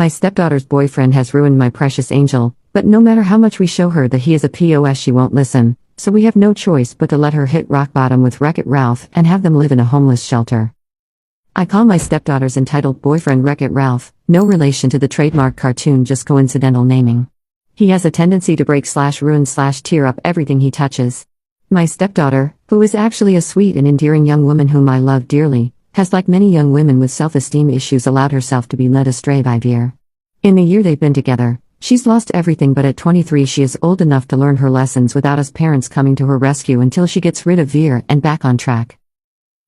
My stepdaughter's boyfriend has ruined my precious angel, but no matter how much we show her that he is a POS, she won't listen, so we have no choice but to let her hit rock bottom with Wreck-It Ralph and have them live in a homeless shelter. I call my stepdaughter's entitled boyfriend Wreck-It Ralph, no relation to the trademark cartoon, just coincidental naming. He has a tendency to break/ruin/tear up everything he touches. My stepdaughter, who is actually a sweet and endearing young woman whom I love dearly, has, like many young women with self-esteem issues, allowed herself to be led astray by Veer. In the year they've been together, she's lost everything, but at 23 she is old enough to learn her lessons without us parents coming to her rescue until she gets rid of Veer and back on track.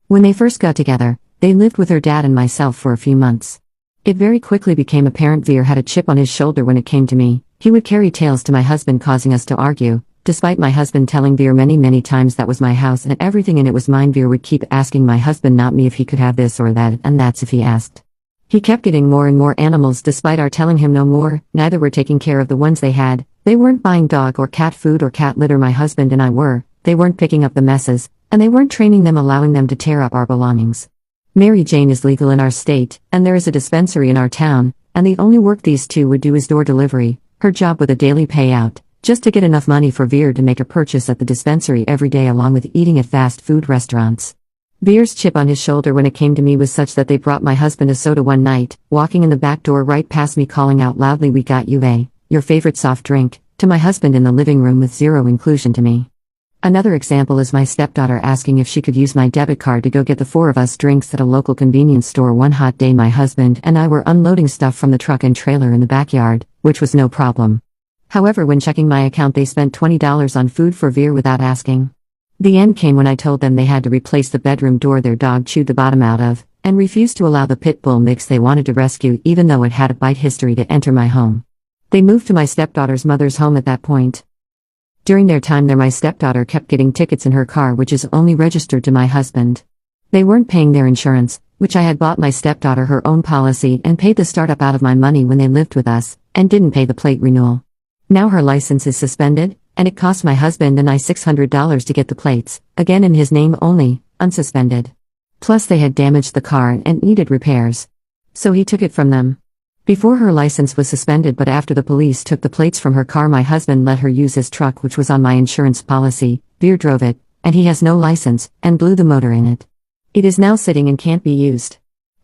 When they first got together, they lived with her dad and myself for a few months. It very quickly became apparent Veer had a chip on his shoulder when it came to me. He would carry tales to my husband, causing us to argue. Despite my husband telling Veer many times that was my house and everything in it was mine, Veer would keep asking my husband, not me, if he could have this or that, and that's if he asked. He kept getting more and more animals despite our telling him no more. Neither were taking care of the ones they had. They weren't buying dog or cat food or cat litter, my husband and I were. They weren't picking up the messes, and they weren't training them, allowing them to tear up our belongings. Mary Jane is legal in our state, and there is a dispensary in our town, and the only work these two would do is door delivery, her job with a daily payout, just to get enough money for Veer to make a purchase at the dispensary every day, along with eating at fast food restaurants. Veer's chip on his shoulder when it came to me was such that they brought my husband a soda one night, walking in the back door right past me, calling out loudly, "We got you your favorite soft drink," to my husband in the living room with zero inclusion to me. Another example is my stepdaughter asking if she could use my debit card to go get the four of us drinks at a local convenience store one hot day. My husband and I were unloading stuff from the truck and trailer in the backyard, which was no problem. However, when checking my account, they spent $20 on food for Veer without asking. The end came when I told them they had to replace the bedroom door their dog chewed the bottom out of, and refused to allow the pit bull mix they wanted to rescue, even though it had a bite history, to enter my home. They moved to my stepdaughter's mother's home at that point. During their time there, my stepdaughter kept getting tickets in her car, which is only registered to my husband. They weren't paying their insurance, which I had bought my stepdaughter her own policy and paid the startup out of my money when they lived with us, and didn't pay the plate renewal. Now her license is suspended, and it cost my husband and I $600 to get the plates, again in his name only, unsuspended. Plus they had damaged the car and needed repairs. So he took it from them. Before, her license was suspended, but after the police took the plates from her car, my husband let her use his truck, which was on my insurance policy. Veer drove it, and he has no license, and blew the motor in it. It is now sitting and can't be used.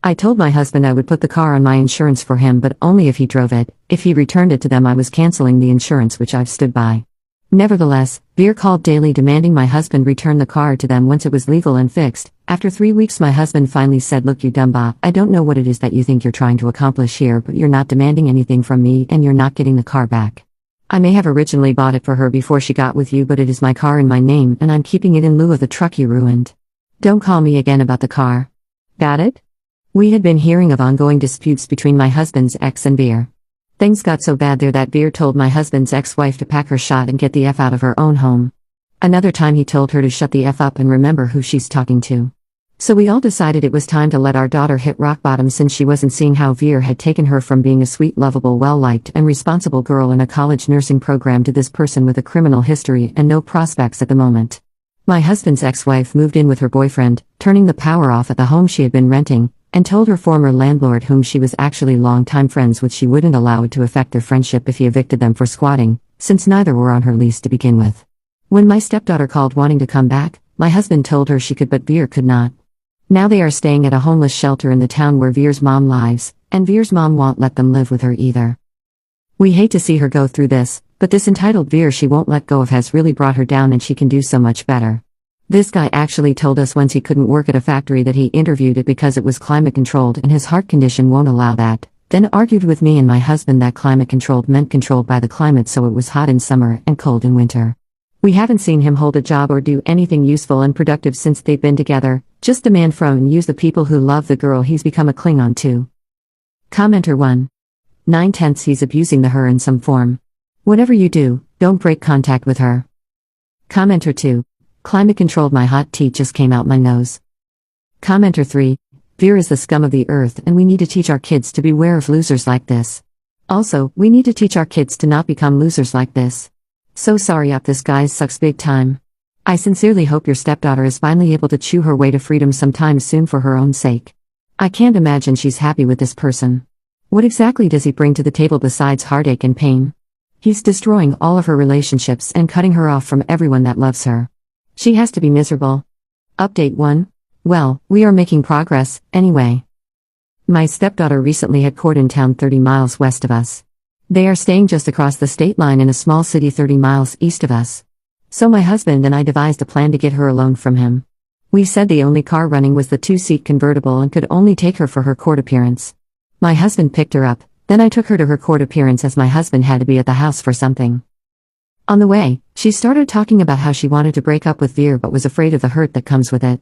I told my husband I would put the car on my insurance for him, but only if he drove it. If he returned it to them, I was canceling the insurance, which I've stood by. Nevertheless, Veer called daily demanding my husband return the car to them once it was legal and fixed. After 3 weeks, my husband finally said, "Look, you dumba, I don't know what it is that you think you're trying to accomplish here, but you're not demanding anything from me and you're not getting the car back. I may have originally bought it for her before she got with you, but it is my car in my name and I'm keeping it in lieu of the truck you ruined. Don't call me again about the car. Got it?" We had been hearing of ongoing disputes between my husband's ex and Veer. Things got so bad there that Veer told my husband's ex-wife to pack her shot and get the F out of her own home. Another time he told her to shut the F up and remember who she's talking to. So we all decided it was time to let our daughter hit rock bottom, since she wasn't seeing how Veer had taken her from being a sweet, lovable, well-liked, and responsible girl in a college nursing program to this person with a criminal history and no prospects at the moment. My husband's ex-wife moved in with her boyfriend, turning the power off at the home she had been renting, and told her former landlord, whom she was actually longtime friends with, she wouldn't allow it to affect their friendship if he evicted them for squatting, since neither were on her lease to begin with. When my stepdaughter called wanting to come back, my husband told her she could, but Veer could not. Now they are staying at a homeless shelter in the town where Veer's mom lives, and Veer's mom won't let them live with her either. We hate to see her go through this, but this entitled Veer she won't let go of has really brought her down, and she can do so much better. This guy actually told us once he couldn't work at a factory that he interviewed it because it was climate controlled and his heart condition won't allow that, then argued with me and my husband that climate controlled meant controlled by the climate, so it was hot in summer and cold in winter. We haven't seen him hold a job or do anything useful and productive since they've been together, just demand from and use the people who love the girl he's become a Klingon to. Commenter 1. 9/10 he's abusing her in some form. Whatever you do, don't break contact with her. Commenter 2. Climate controlled, my hot tea just came out my nose. Commenter 3. Veer is the scum of the earth and we need to teach our kids to beware of losers like this. Also, we need to teach our kids to not become losers like this. So sorry up, this guy sucks big time. I sincerely hope your stepdaughter is finally able to chew her way to freedom sometime soon for her own sake. I can't imagine she's happy with this person. What exactly does he bring to the table besides heartache and pain? He's destroying all of her relationships and cutting her off from everyone that loves her. She has to be miserable. Update 1. Well, we are making progress, anyway. My stepdaughter recently had court in town 30 miles west of us. They are staying just across the state line in a small city 30 miles east of us. So my husband and I devised a plan to get her a loan from him. We said the only car running was the 2-seat convertible and could only take her for her court appearance. My husband picked her up, then I took her to her court appearance as my husband had to be at the house for something. On the way, she started talking about how she wanted to break up with Veer but was afraid of the hurt that comes with it.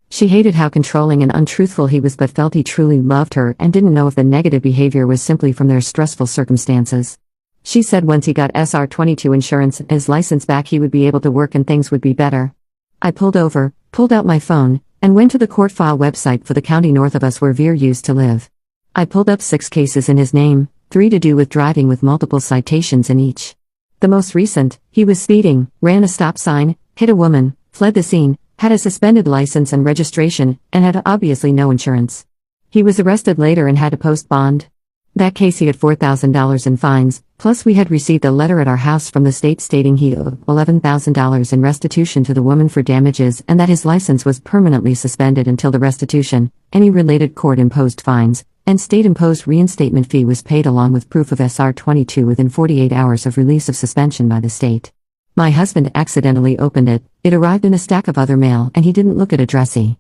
She hated how controlling and untruthful he was but felt he truly loved her and didn't know if the negative behavior was simply from their stressful circumstances. She said once he got SR-22 insurance and his license back he would be able to work and things would be better. I pulled over, pulled out my phone, and went to the court file website for the county north of us where Veer used to live. I pulled up 6 cases in his name, 3 to do with driving with multiple citations in each. The most recent, he was speeding, ran a stop sign, hit a woman, fled the scene, had a suspended license and registration, and had obviously no insurance. He was arrested later and had to post bond. That case he had $4,000 in fines, plus we had received a letter at our house from the state stating he owed $11,000 in restitution to the woman for damages and that his license was permanently suspended until the restitution, any related court-imposed fines, and state-imposed reinstatement fee was paid along with proof of SR-22 within 48 hours of release of suspension by the state. My husband accidentally opened it, it arrived in a stack of other mail and he didn't look at addressee.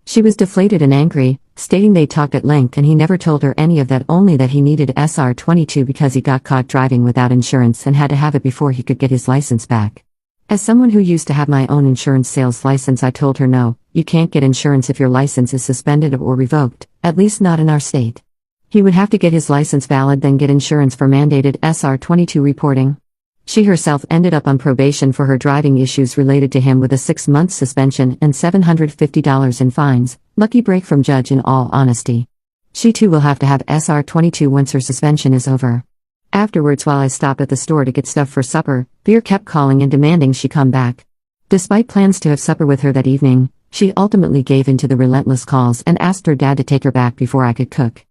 She was deflated and angry, stating they talked at length and he never told her any of that, only that he needed SR-22 because he got caught driving without insurance and had to have it before he could get his license back. As someone who used to have my own insurance sales license, I told her no, you can't get insurance if your license is suspended or revoked, at least not in our state. He would have to get his license valid then get insurance for mandated SR-22 reporting. She herself ended up on probation for her driving issues related to him with a 6-month suspension and $750 in fines, lucky break from judge in all honesty. She too will have to have SR-22 once her suspension is over. Afterwards, while I stopped at the store to get stuff for supper, Veer kept calling and demanding she come back. Despite plans to have supper with her that evening, she ultimately gave in to the relentless calls and asked her dad to take her back before I could cook.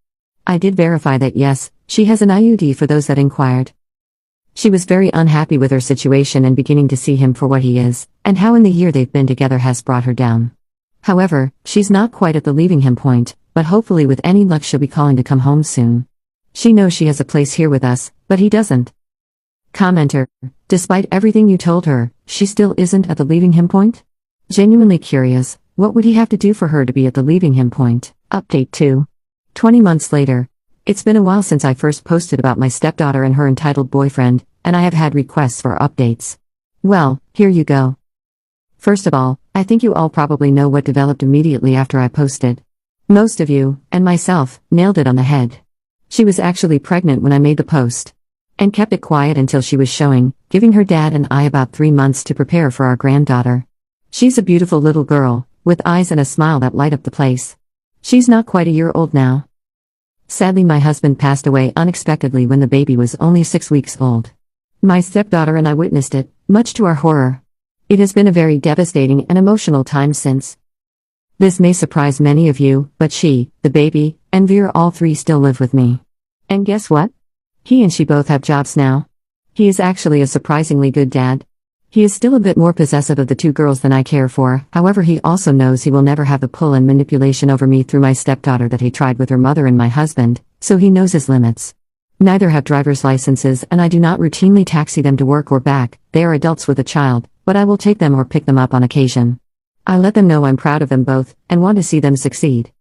I did verify that yes, she has an IUD for those that inquired. She was very unhappy with her situation and beginning to see him for what he is, and how in the year they've been together has brought her down. However, she's not quite at the leaving him point, but hopefully with any luck she'll be calling to come home soon. She knows she has a place here with us, but he doesn't. Commenter: despite everything you told her, she still isn't at the leaving him point? Genuinely curious, what would he have to do for her to be at the leaving him point? Update 2. 20 months later. It's been a while since I first posted about my stepdaughter and her entitled boyfriend, and I have had requests for updates. Well, here you go. First of all, I think you all probably know what developed immediately after I posted. Most of you, and myself, nailed it on the head. She was actually pregnant when I made the post. And kept it quiet until she was showing, giving her dad and I about 3 months to prepare for our granddaughter. She's a beautiful little girl, with eyes and a smile that light up the place. She's not quite a year old now. Sadly, my husband passed away unexpectedly when the baby was only 6 weeks old. My stepdaughter and I witnessed it, much to our horror. It has been a very devastating and emotional time since. This may surprise many of you, but she, the baby, and Veer all 3 still live with me. And guess what? He and she both have jobs now. He is actually a surprisingly good dad. He is still a bit more possessive of the 2 girls than I care for, however he also knows he will never have the pull and manipulation over me through my stepdaughter that he tried with her mother and my husband, so he knows his limits. Neither have driver's licenses and I do not routinely taxi them to work or back, they are adults with a child, but I will take them or pick them up on occasion. I let them know I'm proud of them both, and want to see them succeed.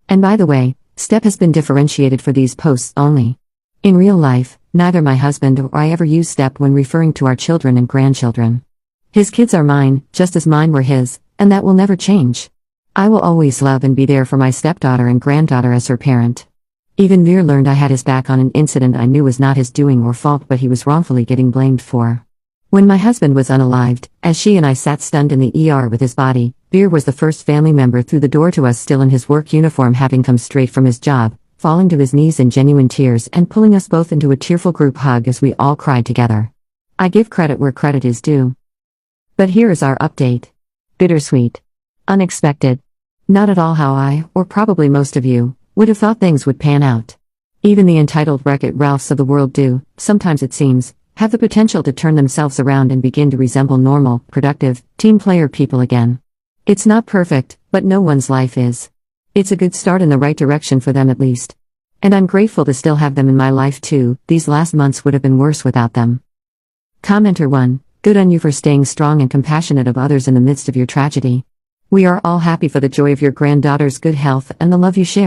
And by the way, Step has been differentiated for these posts only. In real life, neither my husband or I ever use Step when referring to our children and grandchildren. His kids are mine, just as mine were his, and that will never change. I will always love and be there for my stepdaughter and granddaughter as her parent. Even Veer learned I had his back on an incident I knew was not his doing or fault but he was wrongfully getting blamed for. When my husband was unalived, as she and I sat stunned in the ER with his body, Veer was the first family member through the door to us still in his work uniform having come straight from his job, falling to his knees in genuine tears and pulling us both into a tearful group hug as we all cried together. I give credit where credit is due. But here is our update. Bittersweet. Unexpected. Not at all how I, or probably most of you, would have thought things would pan out. Even the entitled Wreck-It Ralphs of the world do, sometimes it seems, have the potential to turn themselves around and begin to resemble normal, productive, team player people again. It's not perfect, but no one's life is. It's a good start in the right direction for them at least. And I'm grateful to still have them in my life too. These last months would have been worse without them. Commenter 1. Good on you for staying strong and compassionate of others in the midst of your tragedy. We are all happy for the joy of your granddaughter's good health and the love you share.